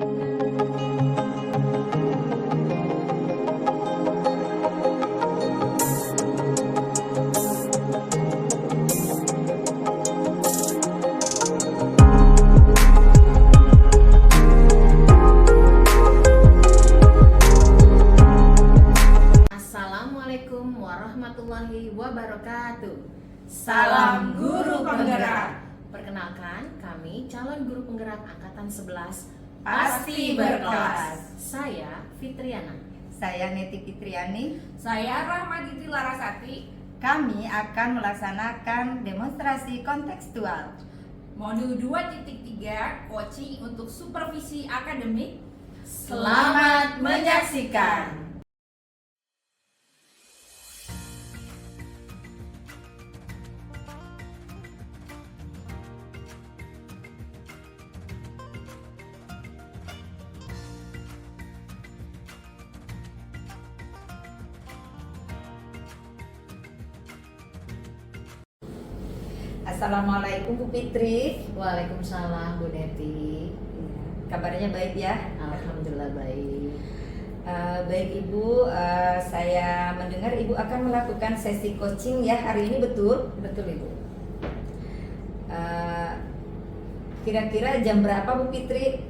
Assalamualaikum warahmatullahi wabarakatuh. Salam Guru Penggerak. Perkenalkan, kami calon guru penggerak angkatan 11 Pasti berkelas. Saya Fitriana. Saya Neti Fitriani. Saya Rahmaditi Larasati. Kami akan melaksanakan demonstrasi kontekstual Modul 2.3 Coaching untuk Supervisi Akademik. Selamat menyaksikan. Assalamualaikum Bu Fitri. Waalaikumsalam Bu Neti. Kabarnya baik ya? Alhamdulillah baik. Baik Ibu, saya mendengar Ibu akan melakukan sesi coaching ya hari ini, betul? Betul Ibu. Kira-kira jam berapa Bu Fitri?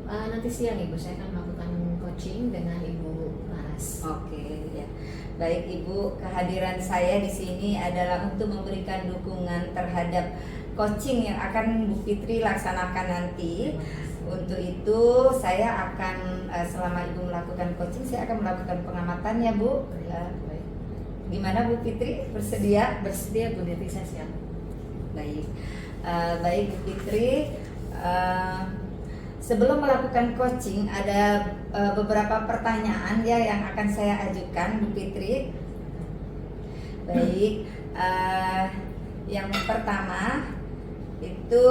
Nanti siang Ibu saya akan melakukan coaching dengan Ibu Laras. Oke ya. Baik Ibu, kehadiran saya di sini adalah untuk memberikan dukungan terhadap coaching yang akan Bu Fitri laksanakan nanti. Untuk itu saya akan selama Ibu melakukan coaching, saya akan melakukan pengamatan ya Bu. Baik. Gimana Bu Fitri, bersedia? Bersedia Bu Neti, saya siap. Baik, baik Bu Fitri. Sebelum melakukan coaching ada beberapa pertanyaan ya yang akan saya ajukan Bu Fitri. Baik, yang pertama itu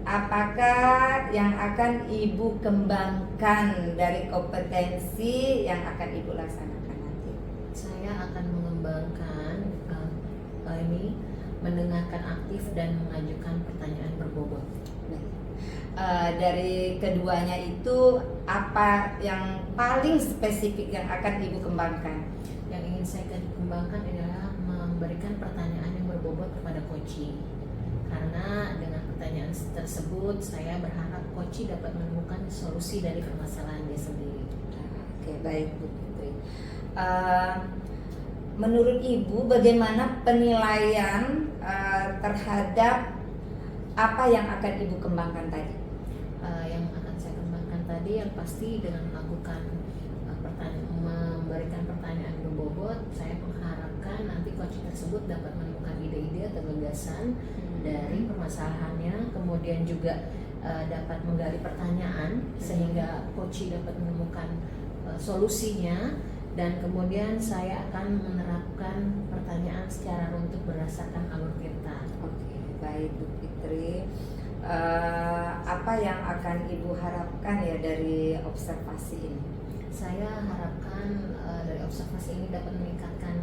apakah yang akan Ibu kembangkan dari kompetensi yang akan Ibu laksanakan nanti? Saya akan mengembangkan mendengarkan aktif dan mengajukan pertanyaan berbobot. Dari keduanya itu apa yang paling spesifik yang akan Ibu kembangkan? Yang ingin saya kembangkan adalah memberikan pertanyaan yang berbobot kepada coaching. Karena dengan pertanyaan tersebut saya berharap coaching dapat menemukan solusi dari permasalahan dia sendiri. Oke, baik Bu Fitri. Menurut Ibu bagaimana penilaian terhadap apa yang akan Ibu kembangkan tadi? Yang akan saya kembangkan tadi yang pasti dengan melakukan memberikan pertanyaan berbobot, saya mengharapkan nanti coaching tersebut dapat menemukan ide-ide atau gagasan dari permasalahannya, kemudian juga dapat menggali pertanyaan sehingga coaching dapat menemukan solusinya, dan kemudian saya akan menerapkan pertanyaan secara runtut berdasarkan alur cerita. Oke, baik Bu Fitri. Apa yang akan Ibu harapkan ya dari observasi ini? Saya harapkan dari observasi ini dapat meningkatkan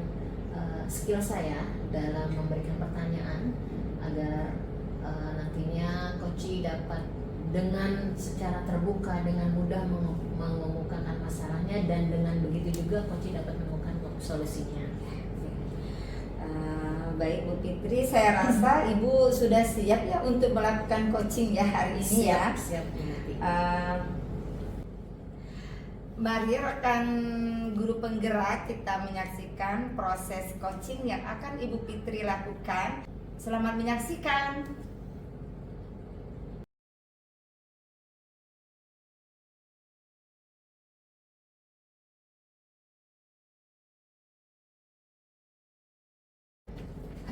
skill saya dalam memberikan pertanyaan agar nantinya coaching dapat dengan secara terbuka dengan mudah mengemukakan masalahnya, dan dengan begitu juga coaching dapat menemukan solusinya. Baik Bu Fitri, saya rasa Ibu sudah siap ya untuk melakukan coaching ya hari ini ya. Siap. Mari rekan guru penggerak kita menyaksikan proses coaching yang akan Ibu Fitri lakukan. Selamat menyaksikan.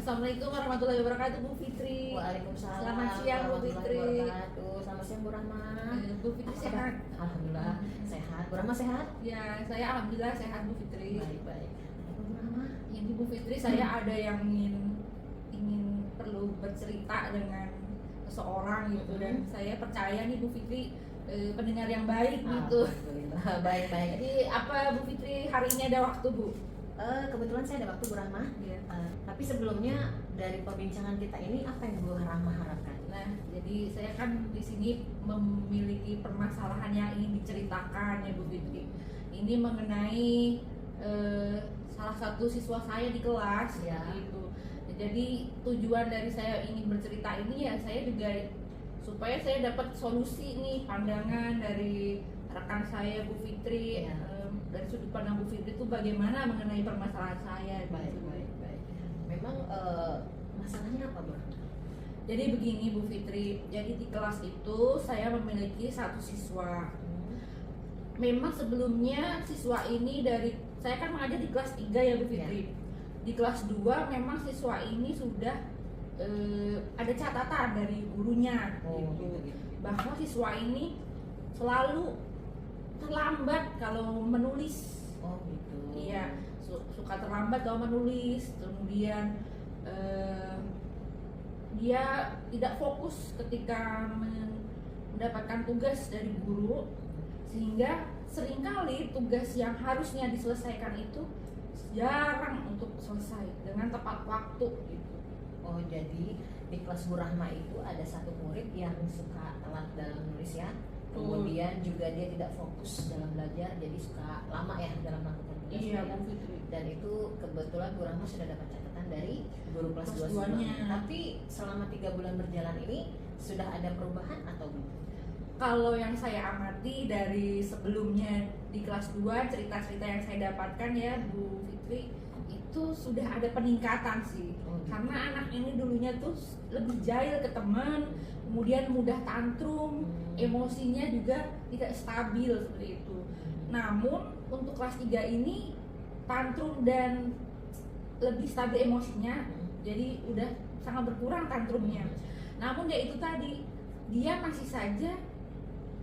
Assalamualaikum warahmatullahi wabarakatuh Bu Fitri. Waalaikumsalam. Selamat siang Bu Fitri. Selamat siang Bu Rahma. Bu Fitri sehat? Alhamdulillah sehat. Bu Rahma sehat? Ya, saya alhamdulillah sehat Bu Fitri. Baik. Bu Rahma, Ini Bu Fitri, saya ada yang ingin perlu bercerita dengan seseorang gitu, dan saya percaya nih Bu Fitri pendengar yang baik gitu. Alhamdulillah. Baik. Jadi apa Bu Fitri hari ini ada waktu Bu? Kebetulan saya ada waktu Bu Rahma. Iya. Tapi sebelumnya dari perbincangan kita ini apa yang Bu Rahma harapkan? Nah, jadi saya kan di sini memiliki permasalahan yang ingin diceritakan ya Bu Fitri. Ini mengenai salah satu siswa saya di kelas Ya. gitu. Jadi tujuan dari saya ingin bercerita ini ya saya juga supaya saya dapat solusi nih, pandangan dari rekan saya Bu Fitri, Ya. dari sudut pandang Bu Fitri itu bagaimana mengenai permasalahan saya. Baik, gitu. baik, baik. Memang masalahnya apa, Bro? Jadi begini Bu Fitri, jadi di kelas itu saya memiliki satu siswa. Memang sebelumnya siswa ini saya kan mengajar di kelas 3 ya Bu Fitri. Di kelas 2 memang siswa ini sudah ada catatan dari gurunya gitu. Bahwa siswa ini selalu terlambat kalau menulis. Oh gitu. Iya, suka terlambat kalau menulis. Kemudian dia tidak fokus ketika mendapatkan tugas dari guru, sehingga seringkali tugas yang harusnya diselesaikan itu jarang untuk selesai dengan tepat waktu gitu. Oh jadi di kelas Bu Rahma itu ada satu murid yang suka telat dalam menulis ya. Kemudian juga dia tidak fokus dalam belajar, jadi suka lama ya dalam melakukan tugas. Iya Bu Fitri. Dan itu kebetulan Bu Rahma sudah dapat catatan dari guru kelas 2 2-nya. Tapi selama 3 bulan berjalan ini sudah ada perubahan atau belum? Kalau yang saya amati dari sebelumnya di kelas 2, cerita-cerita yang saya dapatkan ya Bu Fitri, itu sudah ada peningkatan sih. Karena anak ini dulunya tuh lebih jahil ke teman, kemudian mudah tantrum, emosinya juga tidak stabil seperti itu. Namun untuk kelas 3 ini tantrum dan lebih stabil emosinya, jadi udah sangat berkurang tantrumnya. Namun ya itu tadi, dia masih saja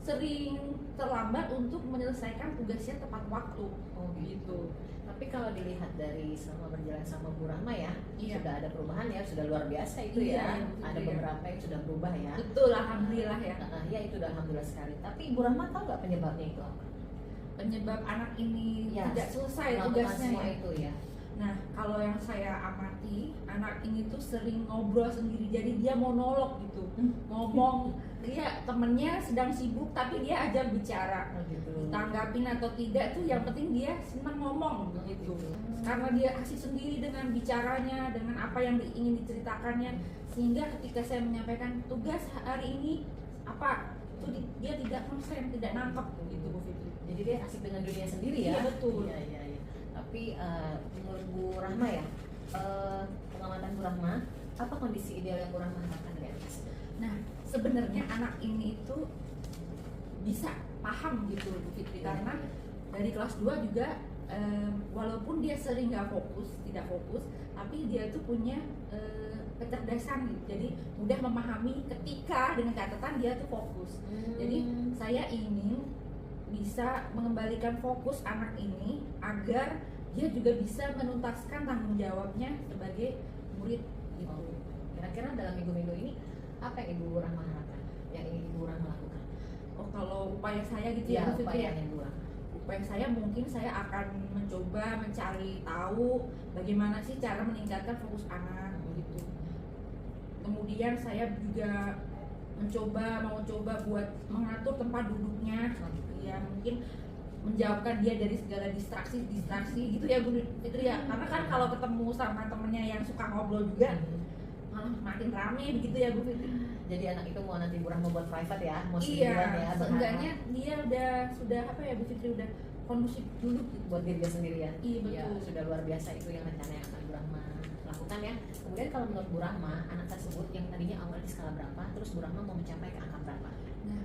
sering terlambat untuk menyelesaikan tugasnya tepat waktu. Oh gitu. Tapi kalau dilihat dari selama berjalan sama Bu Rahma ya, Iya. sudah ada perubahan ya, sudah luar biasa itu Iya, ya. iya, Ada iya. beberapa yang sudah berubah ya. Betul, alhamdulillah ya. Ya itu udah alhamdulillah sekali. Tapi Bu Rahma tahu nggak penyebabnya itu apa? Penyebab anak ini Ya, tidak selesai melakukan tugasnya semua ya. itu ya. Nah, kalau yang saya amati, anak ini tuh sering ngobrol sendiri, jadi dia monolog gitu, ngomong. Dia temennya sedang sibuk, tapi dia ajak bicara. Oh gitu. Tanggapin atau tidak tuh yang penting dia senang ngomong gitu. Karena dia asik sendiri dengan bicaranya, dengan apa yang ingin diceritakannya, sehingga ketika saya menyampaikan tugas hari ini apa, itu dia tidak konsen, tidak nangkep gitu Bu Fitri. Jadi dia asik dengan dunia sendiri ya. Iya, betul. Iya iya. Iya. Tapi menurut Bu Rahma ya, pengamatan Bu Rahma, apa kondisi ideal yang Bu Rahma harapkan dari anak tersebut? Nah, sebenarnya anak ini itu bisa paham gitu Bu Fitri, karena dari kelas 2 juga walaupun dia sering tidak fokus, tapi dia tuh punya kecerdasan gitu. Jadi mudah memahami ketika dengan catatan dia tuh fokus. Jadi saya ingin bisa mengembalikan fokus anak ini agar dia juga bisa menuntaskan tanggung jawabnya sebagai murid gitu. Kira-kira dalam minggu-minggu ini apa yang Ibu Rahma harapkan, yang ingin Ibu Rahma lakukan? Oh, kalau upaya saya gitu Ya, Bu Fitri, upaya yang Ibu Rahma. upaya saya mungkin saya akan mencoba mencari tahu bagaimana sih cara meningkatkan fokus anak gitu. Kemudian saya juga mau coba buat mengatur tempat duduknya, ya mungkin menjauhkan dia dari segala distraksi gitu ya Bu Fitri ya. Karena kan kalau ketemu sama temennya yang suka ngobrol juga malah makin rame begitu ya Bu Fitri. Jadi anak itu mau nanti Bu Rahma buat private ya, mau Iya, sendirian ya, seenggaknya dia sudah apa ya Bu Fitri, udah kondusif dulu gitu. buat diri dia sendiri ya. Iya, Ya, betul. sudah luar biasa itu yang rencana yang akan Bu Rahma lakukan ya. Kemudian kalau menurut Bu Rahma, anak tersebut yang tadinya awalnya di skala berapa, terus Bu Rahma mau mencapai ke angka berapa? Nah,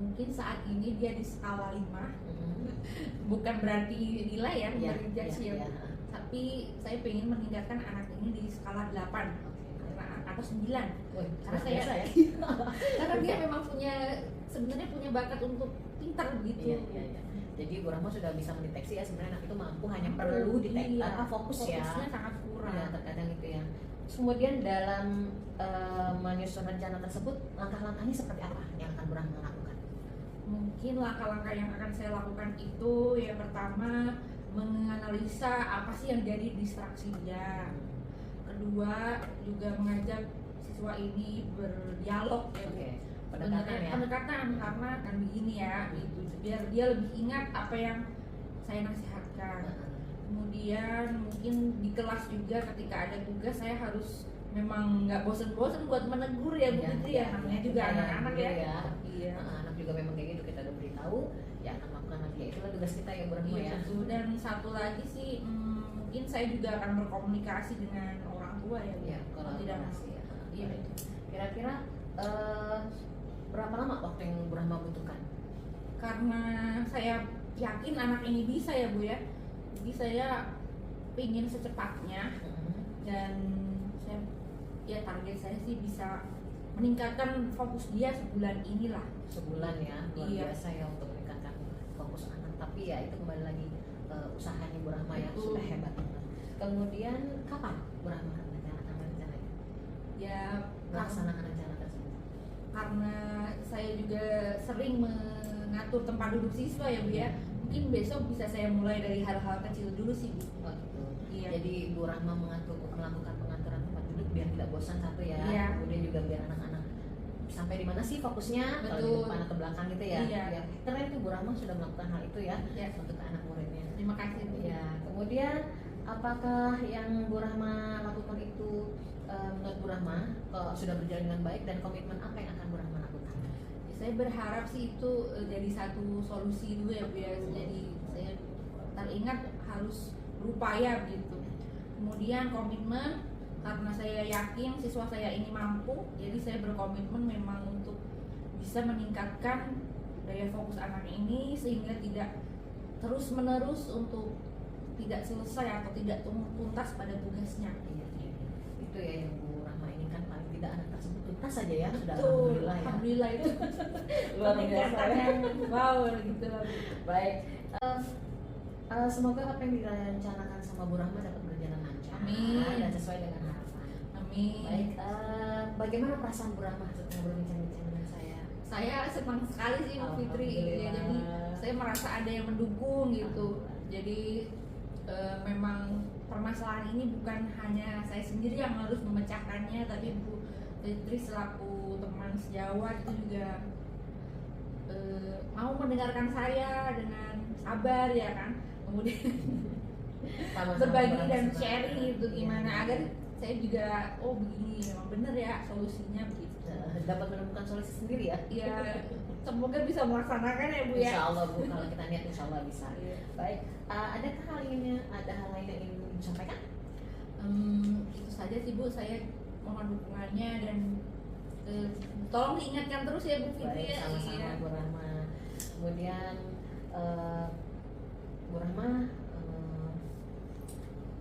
mungkin saat ini dia di skala 5. Bukan berarti nilai ya, Iya, bukan judge iya, ya. iya. Tapi saya pengen meningkatkan anak ini di skala 8 atau 9. Wih, Karena luar saya biasa ya. karena dia memang sebenarnya punya bakat untuk pintar gitu. Iya, iya, iya. Jadi Bu Rahma sudah bisa mendeteksi ya sebenarnya anak itu mampu, hanya perlu deteksi Iya, fokus ya. fokusnya sangat kurang. Ya, terkadang itu ya. Terus kemudian dalam menyusun rencana tersebut, langkah-langkahnya seperti apa yang akan Bu Rahma lakukan? Mungkin langkah-langkah yang akan saya lakukan itu yang pertama menganalisa apa sih yang jadi distraksi dia. Kedua juga mengajak siswa ini berdialog ya Bu. Oke, pendekatan ya. Pendekatan karena kan begini ya gitu, biar dia lebih ingat apa yang saya nasihatkan. Kemudian mungkin di kelas juga ketika ada tugas saya harus memang nggak bosen-bosen buat menegur ya Bu Fitri ya, namanya juga anak-anak ya. Iya. Anak juga memang kayak gitu, kita udah beritahu ya anak melakukan lagi, ya itulah tugas kita ya Bu Rahma Iya, ya. betul. Dan satu lagi sih mungkin saya juga akan berkomunikasi dengan orang tua ya Bu. Ya, kalau tidak masih ya. Iya. Kira-kira berapa lama waktu yang Bu Rahma butuhkan? Karena saya yakin anak ini bisa ya Bu ya, jadi saya ingin secepatnya, dan saya ya target saya sih bisa meningkatkan fokus dia sebulan inilah. Sebulan ya, luar Iya. biasa ya untuk meningkatkan fokus anak. Tapi ya itu kembali lagi usahanya Bu Rahma ya, Betul. sudah hebat banget. Kemudian kapan Bu Rahma akan merencanakan rencananya? Ya Melaksanakan rencana tersebut? karena saya juga sering mengatur tempat duduk siswa ya Bu ya, mungkin besok bisa saya mulai dari hal-hal kecil dulu sih Bu. Oh gitu. Iya. Jadi Bu Rahma melakukan pengaturan tempat duduk biar tidak bosan satu ya. Iya. Kemudian juga biar anak-anak sampai di mana sih fokusnya, kalau di Betul. depan atau belakang gitu ya. Iya. Ya, keren tuh Bu Rahma sudah melakukan hal itu ya Ya. untuk anak muridnya. Terima kasih Bu. Ya, kemudian apakah yang Bu Rahma lakukan itu menurut Bu Rahma sudah berjalan dengan baik, dan komitmen apa yang akan Bu Rahma lakukan? Saya berharap sih itu jadi satu solusi dulu ya Bu ya. Jadi saya teringat harus berupaya gitu. Kemudian komitmen, karena saya yakin siswa saya ini mampu, jadi saya berkomitmen memang untuk bisa meningkatkan daya fokus anak ini sehingga tidak terus menerus untuk tidak selesai atau tidak tuntas pada tugasnya. Iya, iya. Itu ya yang Bu Rahma ini kan paling tidak anak tersebut tuntas saja ya, sudah Betul, alhamdulillah ya. alhamdulillah itu Luar biasa peningkatan ya. yang wow gitu lah. Baik, semoga apa yang direncanakan sama Bu Rahma dapat berjalan lancar. Amin. Dan sesuai dengan harapan. Amin. Baik, bagaimana perasaan Bu Rahma setelah berbincang-bincang dengan saya? Saya senang sekali sih Bu Fitri, ya, jadi saya merasa ada yang mendukung gitu. Jadi memang permasalahan ini bukan hanya saya sendiri yang harus memecahkannya, tapi Bu Fitri selaku teman sejawat itu juga mau mendengarkan saya dengan sabar ya kan, kemudian Sama-sama berbagi Bu dan Rahma sharing semangat. gitu Iya. gimana agar saya juga oh begini memang bener ya solusinya begitu. Dapat menemukan solusi sendiri ya. Ya semoga bisa melaksanakan ya Bu ya. Insya Allah Bu, kalau kita niat Insya Allah bisa. Iya. Baik, adakah ada hal lain yang ingin disampaikan? Itu saja sih Bu, saya mohon dukungannya dan tolong diingatkan terus ya Bu Fitri Baik, ya. sama-sama Iya. Bu Rahma. Kemudian Bu Rahma,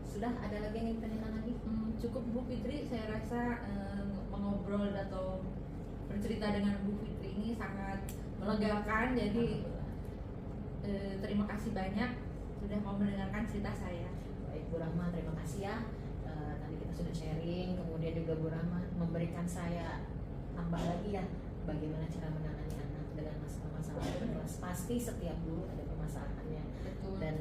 sudah ada lagi yang ingin ditanyakan lagi? Cukup Bu Fitri, saya rasa mengobrol atau bercerita dengan Bu Fitri ini sangat melegakan. Jadi terima kasih banyak sudah mau mendengarkan cerita saya. Baik Bu Rahma, terima kasih ya. Tadi kita sudah sharing, kemudian juga Bu Rahma memberikan saya tambah lagi ya bagaimana cara menangani anak dengan masalah-masalah di kelas. Pasti setiap guru ada permasalahannya. Betul. Dan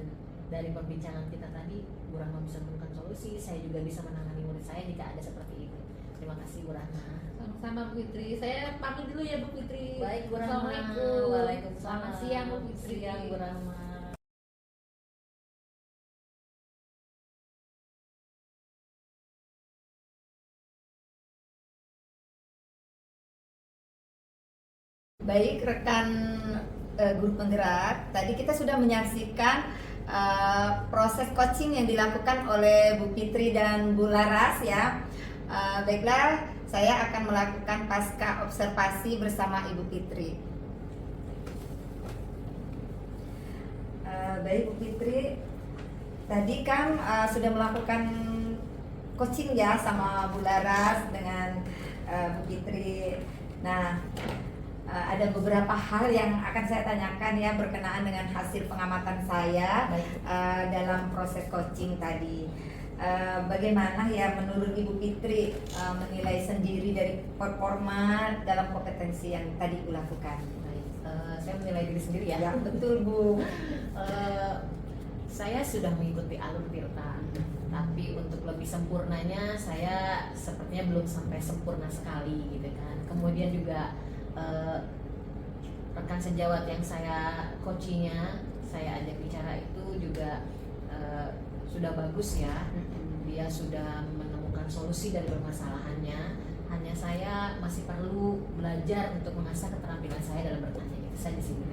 dari perbincangan kita tadi, Bu Rahma bisa menemukan solusi. Saya juga bisa menangani murid saya jika ada seperti itu. Terima kasih Bu Rahma. Sama-sama Bu Fitri. Saya pamit dulu ya Bu Fitri. Baik Bu Rahma. Assalamualaikum. Waalaikumsalam. Selamat siang Bu Fitri. Siang Bu Rahma. Baik rekan guru penggerak, tadi kita sudah menyaksikan proses coaching yang dilakukan oleh Bu Fitri dan Bu Laras ya. Baiklah, saya akan melakukan pasca observasi bersama Ibu Fitri. Baik Bu Fitri, tadi kan sudah melakukan coaching ya sama Bu Laras dengan Bu Fitri. Nah, ada beberapa hal yang akan saya tanyakan ya berkenaan dengan hasil pengamatan saya dalam proses coaching tadi. Bagaimana ya menurut Ibu Fitri menilai sendiri dari performa dalam kompetensi yang tadi Ibu lakukan? Baik, saya menilai diri sendiri ya. Ya betul Bu. Saya sudah mengikuti alur tirta, tapi untuk lebih sempurnanya saya sepertinya belum sampai sempurna sekali gitu kan. Kemudian juga rekan sejawat yang saya coachingnya, saya ajak bicara itu juga sudah bagus ya. Dia sudah menemukan solusi dari permasalahannya. Hanya saya masih perlu belajar untuk mengasah keterampilan saya dalam bertanya. Itu saja sih Bu.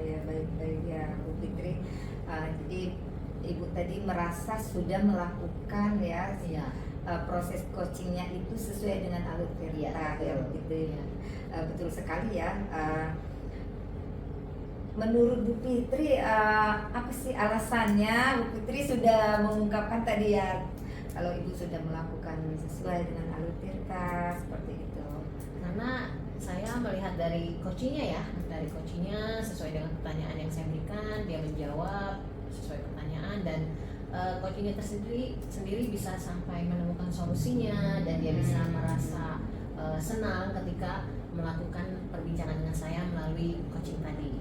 Ya baik-baik ya Bu Fitri. Jadi Ibu tadi merasa sudah melakukan ya Iya. proses coachingnya itu sesuai dengan alur tirta Iya, ya betul. begitu Iya. Betul sekali ya. Menurut Bu Fitri apa sih alasannya Bu Fitri sudah mengungkapkan tadi ya kalau Ibu sudah melakukan sesuai dengan alur tirta seperti itu? Karena saya melihat dari coachingnya ya, dari coachingnya sesuai dengan pertanyaan yang saya berikan, dia menjawab sesuai pertanyaan, dan coachingnya sendiri bisa sampai menemukan solusinya, dan dia bisa merasa senang ketika melakukan perbincangan dengan saya melalui coaching tadi.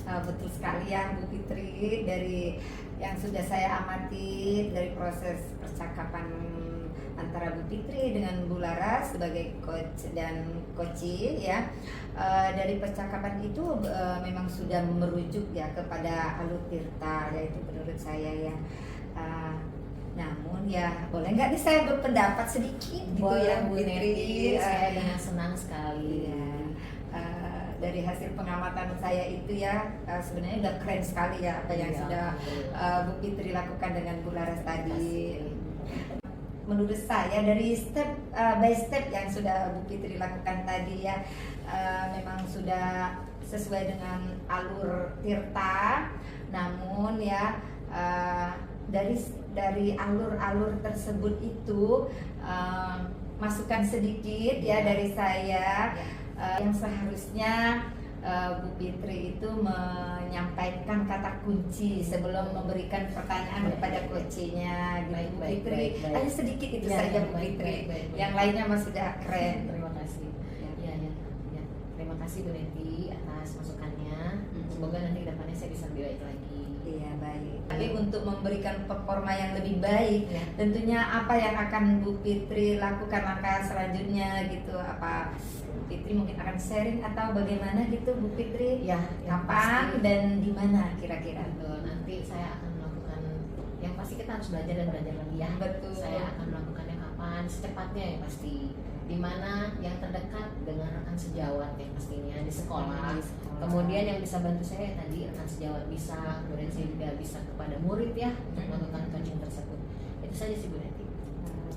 Betul sekali ya Bu Fitri, dari yang sudah saya amati dari proses percakapan antara Bu Fitri dengan Bu Laras sebagai coach dan coachee ya, dari percakapan itu memang sudah merujuk ya kepada alur tirta, yaitu menurut saya ya. Namun ya boleh nggak nih saya berpendapat sedikit gitu ya Bu Fitri? Saya dengan senang sekali. Iya. Dari hasil pengamatan saya itu ya sebenarnya udah keren sekali ya apa yang Iya, sudah betul. Bu Fitri lakukan dengan Bu Laras tadi. Menurut saya dari step by step yang sudah Bu Fitri lakukan tadi ya memang sudah sesuai dengan alur tirta. Namun ya dari alur-alur tersebut itu masukan sedikit ya dari saya. Yang seharusnya Bu Fitri itu menyampaikan kata kunci sebelum memberikan pertanyaan kepada coachnya gitu. Bu Fitri, hanya sedikit itu saja Bu Fitri. Yang lainnya mas sudah keren. Terima kasih. Ya. Terima kasih Bu Neti atas masukannya. Semoga nanti kedepannya saya bisa lebih baik lagi. Iya baik. Tapi untuk memberikan performa yang lebih baik, Ya. tentunya apa yang akan Bu Fitri lakukan langkah selanjutnya gitu? Apa Bu Fitri mungkin akan sharing atau bagaimana gitu Bu Fitri? Ya, yang Kapan pasti- dan di mana kira-kira? Betul, nanti saya akan melakukan, yang pasti kita harus belajar dan belajar lagi ya. Betul. Saya akan melakukannya kapan? Secepatnya yang pasti. Di mana yang terdekat dengan rekan sejawat yang pastinya di sekolah. Kemudian yang bisa bantu saya tadi rekan sejawat bisa, kemudian saya juga bisa kepada murid ya untuk melakukan coaching tersebut. Itu saja sih Bu Neti.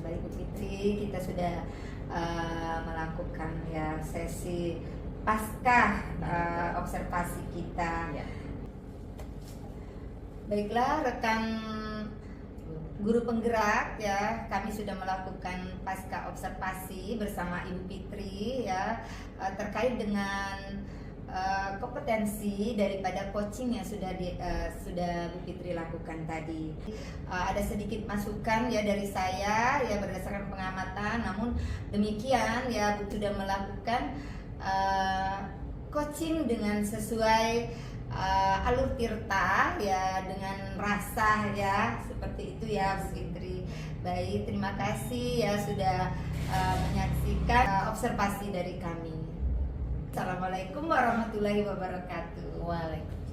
Baik Bu Fitri, kita sudah melakukan ya sesi pasca observasi kita. Ya. Baiklah rekan guru penggerak ya, kami sudah melakukan pasca observasi bersama Ibu Fitri ya terkait dengan kompetensi daripada coaching yang sudah Bu Fitri lakukan tadi. Ada sedikit masukan ya dari saya ya berdasarkan pengamatan, namun demikian ya Bu sudah melakukan coaching dengan sesuai alur tirta ya, dengan rasa ya, seperti itu ya Bu Fitri. Baik, terima kasih ya sudah menyaksikan observasi dari kami. Assalamualaikum warahmatullahi wabarakatuh. Waalaikumsalam.